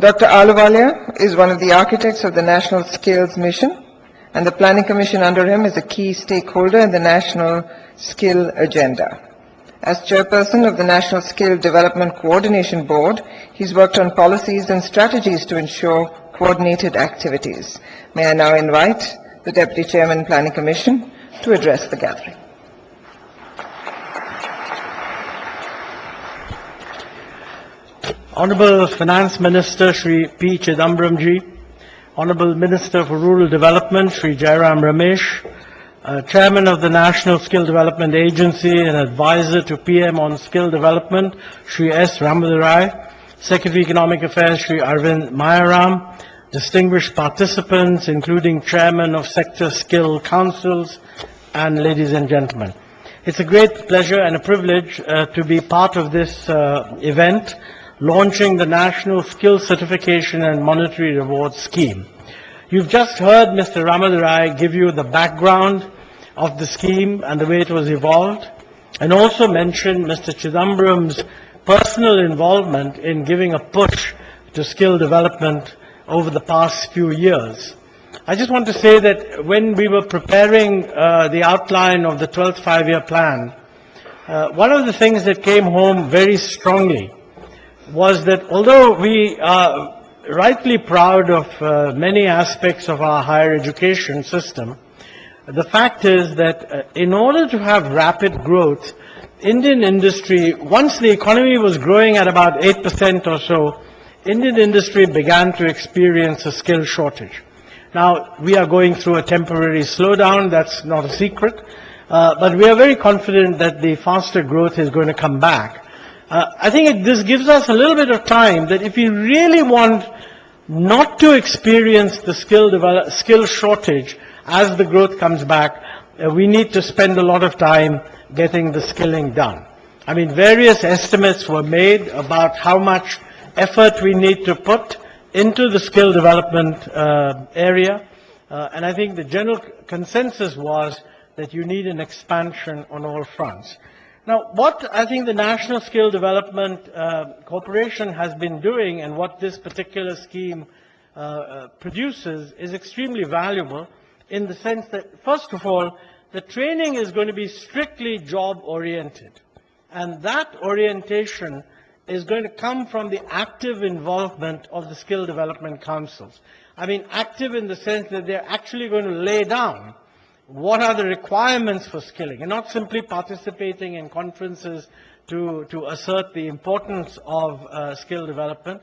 Dr. Ahluwalia is one of the architects of the National Skills Mission, and the Planning Commission under him is a key stakeholder in the National Skill Agenda. As chairperson of the National Skill Development Coordination Board, he's worked on policies and strategies to ensure coordinated activities. May I now invite the Deputy Chairman, Planning Commission, to address the gathering. Honorable Finance Minister Shri P. Chidambaramji, Honorable Minister for Rural Development Shri Jairam Ramesh, Chairman of the National Skill Development Agency and Advisor to PM on Skill Development Shri S. Ramadurai, Secretary Economic Affairs Shri Arvind Mayaram, distinguished participants including Chairman of Sector Skill Councils, and ladies and gentlemen. It's a great pleasure and a privilege to be part of this event, launching the National Skill Certification and Monetary Reward Scheme. You've just heard Mr. Ramadurai give you the background of the scheme and the way it was evolved, and also mention Mr. Chidambaram's personal involvement in giving a push to skill development over the past few years. I just want to say that when we were preparing the outline of the 12th five-year plan, one of the things that came home very strongly was that although we are rightly proud of many aspects of our higher education system, the fact is that in order to have rapid growth, Indian industry, once the economy was growing at about 8% or so, Indian industry began to experience a skill shortage. Now, we are going through a temporary slowdown, that's not a secret, but we are very confident that the faster growth is going to come back. I think this gives us a little bit of time that if we really want not to experience the skill shortage as the growth comes back, we need to spend a lot of time getting the skilling done. I mean, various estimates were made about how much effort we need to put into the skill development area, and I think the general consensus was that you need an expansion on all fronts. Now, what I think the National Skill Development Corporation has been doing, and what this particular scheme produces, is extremely valuable in the sense that, first of all, the training is going to be strictly job-oriented. And that orientation is going to come from the active involvement of the skill development councils. I mean, active in the sense that they're actually going to lay down what are the requirements for skilling, and not simply participating in conferences to assert the importance of skill development,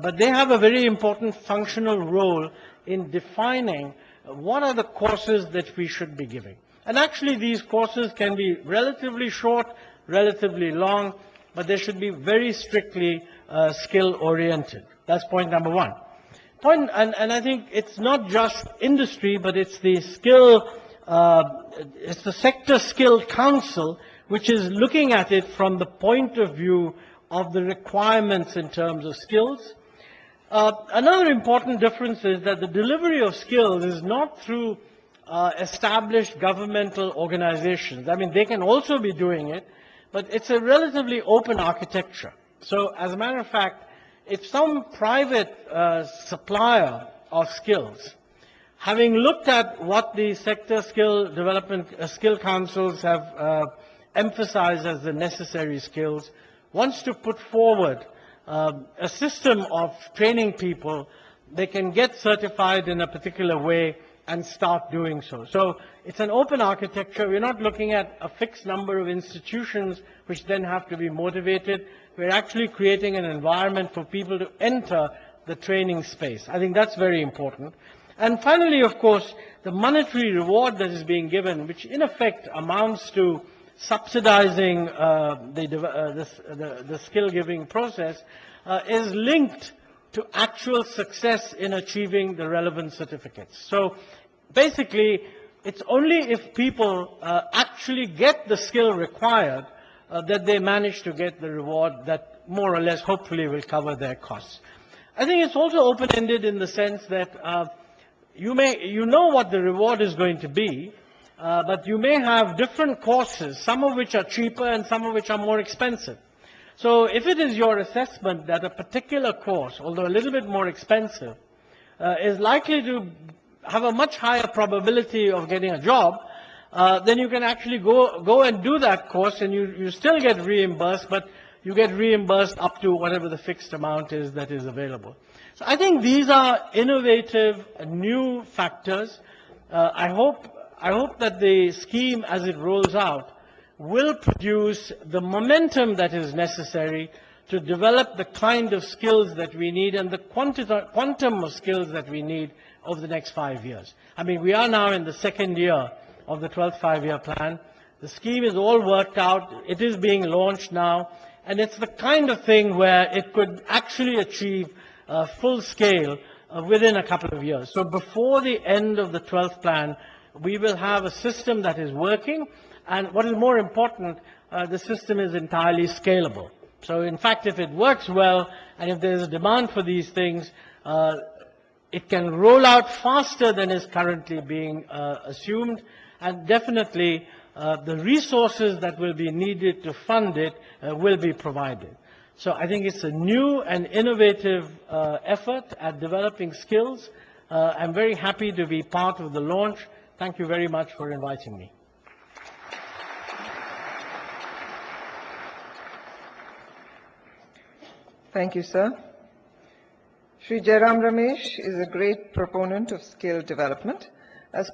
but they have a very important functional role in defining what are the courses that we should be giving. And actually these courses can be relatively short, relatively long, but they should be very strictly skill-oriented. That's point number one. And I think it's not just industry, but it's the it's the Sector Skill Council which is looking at it from the point of view of the requirements in terms of skills. Another important difference is that the delivery of skills is not through established governmental organizations. I mean, they can also be doing it, but it's a relatively open architecture. So, as a matter of fact, if some private supplier of skills, having looked at what the sector skill development skill councils have emphasized as the necessary skills, wants to put forward a system of training people, they can get certified in a particular way and start doing so. So it's an open architecture. We're not looking at a fixed number of institutions which then have to be motivated. We're actually creating an environment for people to enter the training space. I think that's very important. And finally, of course, the monetary reward that is being given, which in effect amounts to subsidizing the skill-giving process, is linked to actual success in achieving the relevant certificates. So basically, it's only if people actually get the skill required that they manage to get the reward that more or less hopefully will cover their costs. I think it's also open-ended in the sense that you know what the reward is going to be, but you may have different courses, some of which are cheaper and some of which are more expensive. So if it is your assessment that a particular course, although a little bit more expensive, is likely to have a much higher probability of getting a job, then you can actually go and do that course, and you still get reimbursed, but you get reimbursed up to whatever the fixed amount is that is available. So I think these are innovative, new factors. I hope that the scheme, as it rolls out, will produce the momentum that is necessary to develop the kind of skills that we need and the quantum of skills that we need over the next 5 years. I mean, we are now in the second year of the 12th five-year plan. The scheme is all worked out. It is being launched now. And it's the kind of thing where it could actually achieve full scale within a couple of years. So before the end of the 12th plan, we will have a system that is working. And what is more important, the system is entirely scalable. So in fact, if it works well, and if there is a demand for these things, it can roll out faster than is currently being assumed, and definitely the resources that will be needed to fund it will be provided. So I think it's a new and innovative effort at developing skills. I'm very happy to be part of the launch. Thank you very much for inviting me. Thank you, sir. Shri Jairam Ramesh is a great proponent of skill development. As